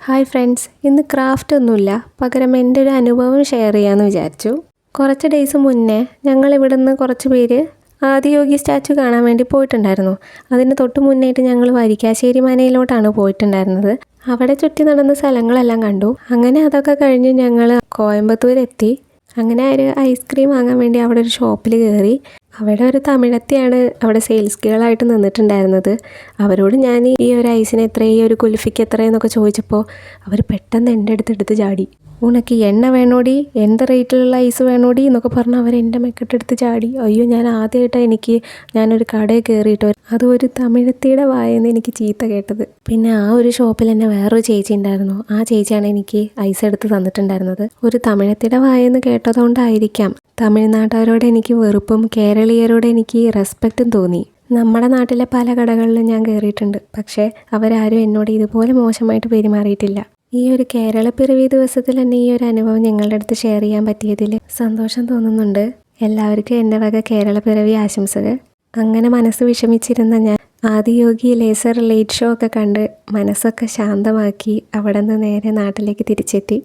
Hi friends, ഇന്ന് craft ഒന്നുമില്ല, പകരം എൻ്റെ ഒരു അനുഭവം ഷെയർ ചെയ്യാമെന്ന് വിചാരിച്ചു. കുറച്ച് ഡേയ്സ് മുന്നേ ഞങ്ങൾ ഇവിടുന്ന് കുറച്ച് പേര് ആദിയോഗി സ്റ്റാച്ചു കാണാൻ വേണ്ടി പോയിട്ടുണ്ടായിരുന്നു. അതിന് തൊട്ട് മുന്നേയിട്ട് ഞങ്ങൾ വരിക്കാശ്ശേരി മനയിലോട്ടാണ് പോയിട്ടുണ്ടായിരുന്നത്. അവിടെ ചുറ്റി നടന്ന സ്ഥലങ്ങളെല്ലാം കണ്ടു. അങ്ങനെ അതൊക്കെ കഴിഞ്ഞ് ഞങ്ങൾ കോയമ്പത്തൂരെത്തി. അങ്ങനെ ഒരു ഐസ്ക്രീം വാങ്ങാൻ വേണ്ടി അവിടെ ഒരു ഷോപ്പിൽ കയറി. അവിടെ ഒരു തമിഴത്തിയാണ് അവിടെ സെയിൽസ് ഗേളായിട്ട് നിന്നിട്ടുണ്ടായിരുന്നത്. അവരോട് ഞാൻ ഈ ഒരു ഐസിന് എത്ര, ഈ ഒരു കുൽഫിക്ക് എത്ര എന്നൊക്കെ ചോദിച്ചപ്പോൾ അവർ പെട്ടെന്ന് എൻ്റെ അടുത്തെടുത്ത് ചാടി. ഉനക്ക് എണ്ണ വേണോടി, എന്ത് റേറ്റിലുള്ള ഐസ് വേണോടി എന്നൊക്കെ പറഞ്ഞ് അവർ എൻ്റെ മെക്കെട്ടെടുത്ത് ചാടി. അയ്യോ, ഞാൻ ആദ്യമായിട്ടാണ് ഞാനൊരു കടയിൽ കയറിയിട്ട് അതും ഒരു തമിഴത്തിയുടെ വായെന്ന് എനിക്ക് ചീത്ത കേട്ടത്. പിന്നെ ആ ഒരു ഷോപ്പിൽ തന്നെ വേറൊരു ചേച്ചി ഉണ്ടായിരുന്നു. ആ ചേച്ചിയാണ് എനിക്ക് ഐസ് എടുത്ത് തന്നിട്ടുണ്ടായിരുന്നത്. ഒരു തമിഴത്തിയുടെ വായെന്ന് കേട്ടതുകൊണ്ടായിരിക്കാം തമിഴ്നാട്ടുകാരോട് എനിക്ക് വെറുപ്പും കേരളീയരോട് എനിക്ക് റെസ്പെക്റ്റും തോന്നി. നമ്മുടെ നാട്ടിലെ പല കടകളിലും ഞാൻ കയറിയിട്ടുണ്ട്, പക്ഷേ അവരാരും എന്നോട് ഇതുപോലെ മോശമായിട്ട് പെരുമാറിയിട്ടില്ല. ഈ ഒരു കേരളപ്പിറവി ദിവസത്തിൽ തന്നെ ഈ ഒരു അനുഭവം നിങ്ങളുടെ അടുത്ത് ഷെയർ ചെയ്യാൻ പറ്റിയതിൽ സന്തോഷം തോന്നുന്നുണ്ട്. എല്ലാവർക്കും എൻ്റെ വക കേരളപ്പിറവി ആശംസകൾ. അങ്ങനെ മനസ്സ് വിഷമിച്ചിരുന്ന ഞാൻ ആദിയോഗി ലേസർ ലൈറ്റ് ഷോ ഒക്കെ കണ്ട് മനസ്സൊക്കെ ശാന്തമാക്കി അവിടെ നിന്ന് നേരെ നാട്ടിലേക്ക് തിരിച്ചെത്തി.